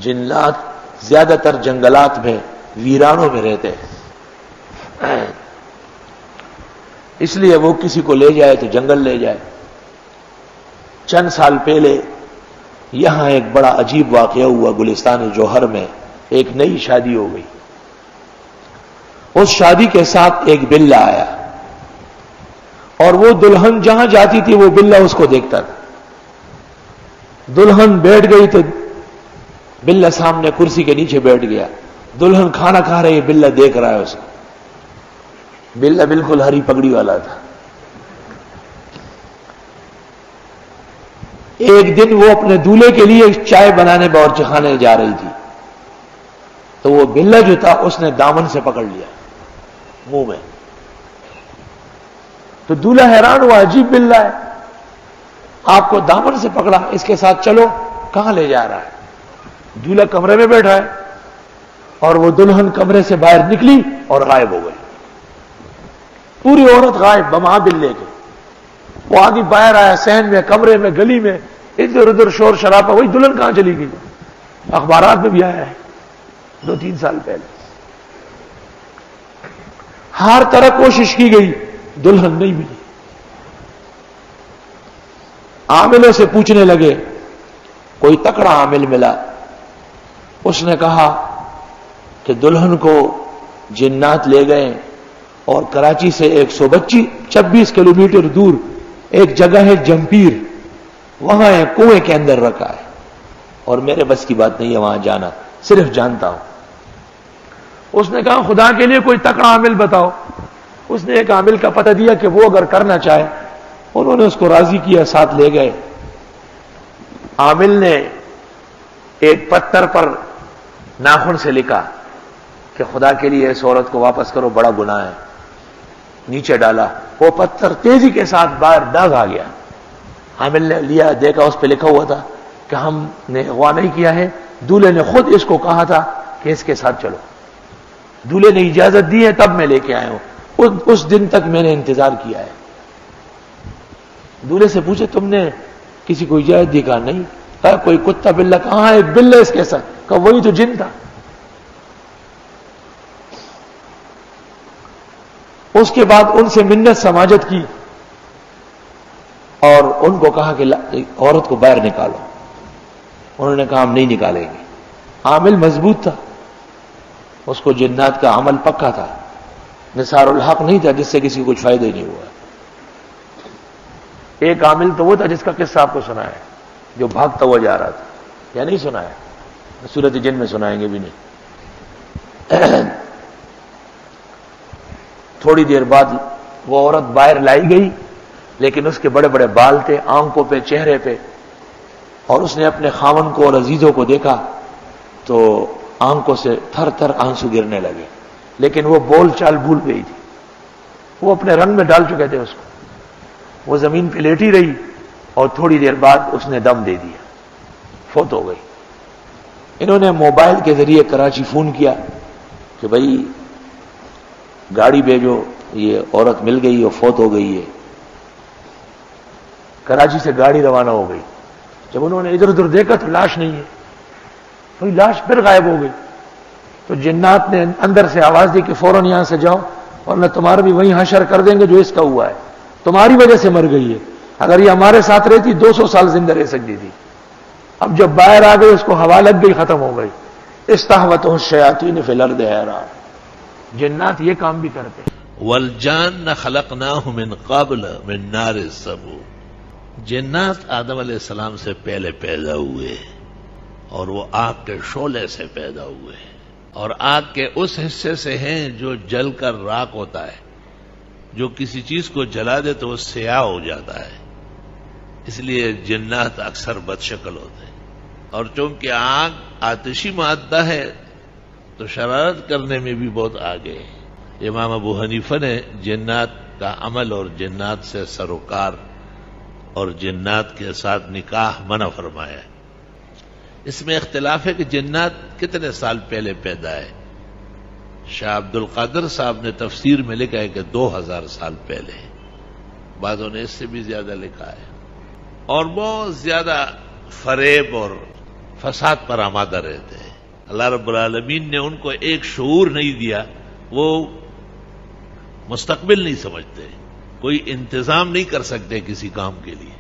جنات زیادہ تر جنگلات میں ویرانوں میں رہتے ہیں، اس لیے وہ کسی کو لے جائے تو جنگل لے جائے۔ چند سال پہلے یہاں ایک بڑا عجیب واقعہ ہوا، گلستان جوہر میں ایک نئی شادی ہو گئی۔ اس شادی کے ساتھ ایک بلہ آیا اور وہ دلہن جہاں جاتی تھی وہ بلہ اس کو دیکھتا تھا۔ دلہن بیٹھ گئی تو بلہ سامنے کرسی کے نیچے بیٹھ گیا۔ دلہن کھانا کھا رہی ہے، بلہ دیکھ رہا ہے اس کو۔ بلہ بالکل ہری پگڑی والا تھا۔ ایک دن وہ اپنے دولہے کے لیے چائے بنانے باورچی چکھانے جا رہی تھی تو وہ بلہ جو تھا اس نے دامن سے پکڑ لیا منہ میں۔ تو دولہا حیران ہوا، عجیب بلہ ہے، آپ کو دامن سے پکڑا، اس کے ساتھ چلو، کہاں لے جا رہا ہے؟ دولہا کمرے میں بیٹھا ہے اور وہ دلہن کمرے سے باہر نکلی اور غائب ہو گئی۔ پوری عورت غائب بما بلے کے۔ وہ آدمی باہر آیا، صحن میں، کمرے میں، گلی میں، ادھر ادھر شور شرابہ، وہی دلہن کہاں چلی گئی؟ اخبارات میں بھی آیا ہے 2-3 سال پہلے۔ ہر طرح کوشش کی گئی، دلہن نہیں ملی۔ عاملوں سے پوچھنے لگے، کوئی تکڑا عامل ملا، اس نے کہا کہ دلہن کو جنات لے گئے اور کراچی سے 126 کلومیٹر دور ایک جگہ ہے جمپیر، وہاں ایک کنویں کے اندر رکھا ہے، اور میرے بس کی بات نہیں ہے وہاں جانا، صرف جانتا ہوں۔ اس نے کہا خدا کے لیے کوئی تکڑا عامل بتاؤ۔ اس نے ایک عامل کا پتہ دیا کہ وہ اگر کرنا چاہے، انہوں نے اس کو راضی کیا، ساتھ لے گئے۔ عامل نے ایک پتھر پر ناخن سے لکھا کہ خدا کے لیے اس عورت کو واپس کرو، بڑا گناہ ہے۔ نیچے ڈالا، وہ پتھر تیزی کے ساتھ باہر داغ آ گیا۔ عامل نے لیا، دیکھا، اس پہ لکھا ہوا تھا کہ ہم نے اغوا نہیں کیا ہے، دولہے نے خود اس کو کہا تھا کہ اس کے ساتھ چلو، دولہے نے اجازت دی ہے تب میں لے کے آیا ہوں، اس دن تک میں نے انتظار کیا ہے۔ دولہے سے پوچھے تم نے کسی کو اجازت دی؟ کہا نہیں۔ کہا کوئی کتا بلہ؟ کہاں ایک بلہ اس کے ساتھ؟ کہا وہی تو جن تھا۔ اس کے بعد ان سے منت سماجت کی اور ان کو کہا کہ عورت کو باہر نکالو۔ انہوں نے کہا ہم نہیں نکالیں گے۔ عامل مضبوط تھا، اس کو جنات کا عمل پکا تھا، نثار الحق نہیں تھا جس سے کسی کو کچھ فائدہ ہی نہیں ہوا۔ ایک عامل تو وہ تھا جس کا قصہ آپ کو سنا ہے، جو بھاگتا ہوا جا رہا تھا، یا نہیں سنا ہے؟ سورۃ جن میں سنائیں گے بھی نہیں۔ تھوڑی دیر بعد وہ عورت باہر لائی گئی، لیکن اس کے بڑے بڑے بال تھے آنکھوں پہ، چہرے پہ، اور اس نے اپنے خاوند کو اور عزیزوں کو دیکھا تو آنکھوں سے تھر تھر آنسو گرنے لگے، لیکن وہ بول چال بھول گئی تھی، وہ اپنے رنگ میں ڈال چکے تھے اس کو۔ وہ زمین پہ لیٹی رہی اور تھوڑی دیر بعد اس نے دم دے دیا، فوت ہو گئی۔ انہوں نے موبائل کے ذریعے کراچی فون کیا کہ بھائی گاڑی بھیجو، یہ عورت مل گئی اور فوت ہو گئی ہے۔ کراچی سے گاڑی روانہ ہو گئی۔ جب انہوں نے ادھر ادھر دیکھا تو لاش نہیں ہے، کوئی لاش پھر غائب ہو گئی۔ تو جنات نے اندر سے آواز دی کہ فوراً یہاں سے جاؤ ورنہ تمہارا بھی وہیں حشر کر دیں گے جو اس کا ہوا ہے، تمہاری وجہ سے مر گئی ہے، اگر یہ ہمارے ساتھ رہتی 200 سال زندہ رہ سکتی تھی۔ اب جب باہر آ گئی اس کو ہوا لگ گئی، ختم ہو گئی۔ استحوتہ الشیاطین فی الارض حیران۔ جنات یہ کام بھی کرتے ہیں۔ والجان خلقناہ من قبل من نار السموم، جنات آدم علیہ السلام سے پہلے پیدا ہوئے اور وہ آگ کے شعلے سے پیدا ہوئے، اور آگ کے اس حصے سے ہیں جو جل کر راکھ ہوتا ہے، جو کسی چیز کو جلا دے تو وہ سیاہ ہو جاتا ہے، اس لیے جنات اکثر بد شکل ہوتے ہیں۔ اور چونکہ آگ آتشی مادہ ہے تو شرارت کرنے میں بھی بہت آگے ہے۔ امام ابو حنیفہ نے جنات کا عمل اور جنات سے سروکار اور جنات کے ساتھ نکاح منع فرمایا ہے۔ اس میں اختلاف ہے کہ جنات کتنے سال پہلے پیدا ہے۔ شاہ عبد القادر صاحب نے تفسیر میں لکھا ہے کہ 2000 سال پہلے، بعضوں نے اس سے بھی زیادہ لکھا ہے، اور بہت زیادہ فریب اور فساد پر آمادہ رہتے ہیں۔ اللہ رب العالمین نے ان کو ایک شعور نہیں دیا، وہ مستقبل نہیں سمجھتے، کوئی انتظام نہیں کر سکتے کسی کام کے لیے۔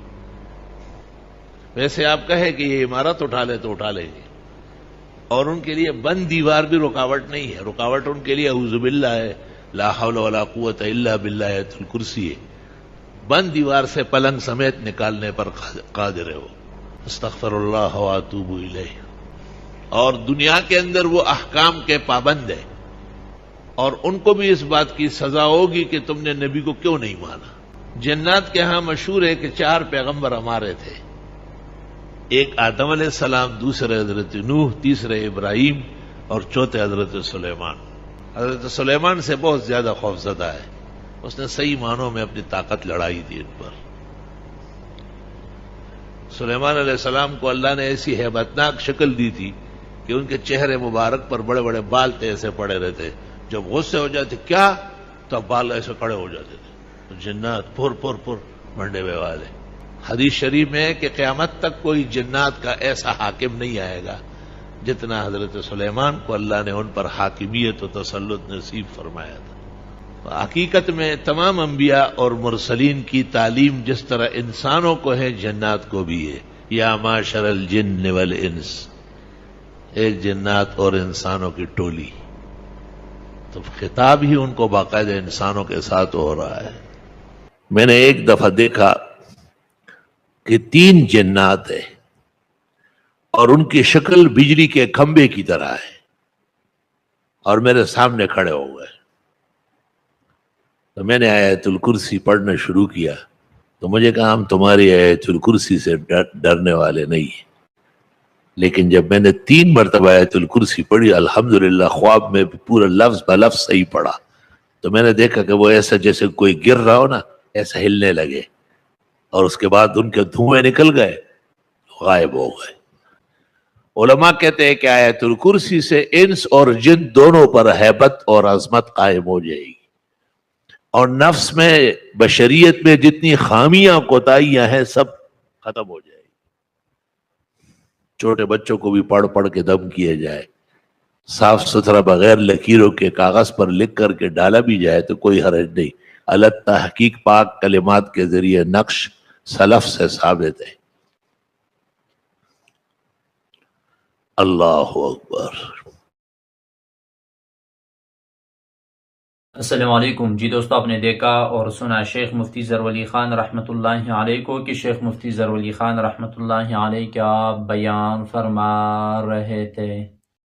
ویسے آپ کہیں کہ یہ عمارت اٹھا لے تو اٹھا لیں گے، اور ان کے لیے بند دیوار بھی رکاوٹ نہیں ہے، رکاوٹ ان کے لیے اعوذ باللہ ہے، لا حول ولا قوت الا باللہ آیت الکرسی ہے، بند دیوار سے پلنگ سمیت نکالنے پر قادر ہے وہ۔ استغفر اللہ واتوب الیہ۔ اور دنیا کے اندر وہ احکام کے پابند ہے، اور ان کو بھی اس بات کی سزا ہوگی کہ تم نے نبی کو کیوں نہیں مانا۔ جنات کے ہاں مشہور ہے کہ 4 پیغمبر ہمارے تھے، ایک آدم علیہ السلام، دوسرے حضرت نوح، تیسرے ابراہیم اور چوتھے حضرت سلیمان۔ حضرت سلیمان سے بہت زیادہ خوفزدہ ہے، اس نے صحیح معنوں میں اپنی طاقت لڑائی تھی ان پر۔ سلیمان علیہ السلام کو اللہ نے ایسی ہیبتناک شکل دی تھی کہ ان کے چہرے مبارک پر بڑے بڑے بال ایسے پڑے رہتے، جب غصے ہو جاتے کیا تو اب بال ایسے کھڑے ہو جاتے تھے، تو جنات پھر منڈے ہوئے والے۔ حدیث شریف میں ہے کہ قیامت تک کوئی جنات کا ایسا حاکم نہیں آئے گا جتنا حضرت سلیمان کو اللہ نے ان پر حاکمیت و تسلط نصیب فرمایا تھا۔ حقیقت میں تمام انبیاء اور مرسلین کی تعلیم جس طرح انسانوں کو ہے، جنات کو بھی ہے۔ یا معشر الجن والانس، ایک جنات اور انسانوں کی ٹولی، تو خطاب ہی ان کو باقاعدہ انسانوں کے ساتھ ہو رہا ہے۔ میں نے ایک دفعہ دیکھا کہ 3 جنات ہیں اور ان کی شکل بجلی کے کھمبے کی طرح ہے، اور میرے سامنے کھڑے ہو گئے، تو میں نے آیت الکرسی پڑھنا شروع کیا، تو مجھے کہا ہم تمہاری آیت الکرسی سے ڈرنے والے نہیں ہیں۔ لیکن جب میں نے 3 مرتبہ آیت الکرسی پڑھی، الحمدللہ خواب میں پورا لفظ بلفظ صحیح پڑھا، تو میں نے دیکھا کہ وہ ایسا جیسے کوئی گر رہا ہو نا، ایسا ہلنے لگے، اور اس کے بعد ان کے دھوئیں نکل گئے، غائب ہو گئے۔ علماء کہتے ہیں کہ آیت الکرسی سے انس اور جن دونوں پر ہیبت اور عظمت قائم ہو جائے گی، اور نفس میں، بشریت میں جتنی خامیاں کوتاہیاں ہیں سب ختم ہو جائے گی۔ چھوٹے بچوں کو بھی پڑھ پڑھ کے دم کیے جائے، صاف ستھرا بغیر لکیروں کے کاغذ پر لکھ کر کے ڈالا بھی جائے تو کوئی حرج نہیں۔ اللہ تحقیق پاک کلمات کے ذریعے نقش سلف سے ثابت ہے۔ اللہ اکبر۔ السلام علیکم جی دوستو، آپ نے دیکھا اور سنا شیخ مفتی ظہور خان رحمۃ اللہ علیہ کو کہ شیخ مفتی ظہور خان رحمۃ اللہ علیہ کیا بیان فرما رہے تھے۔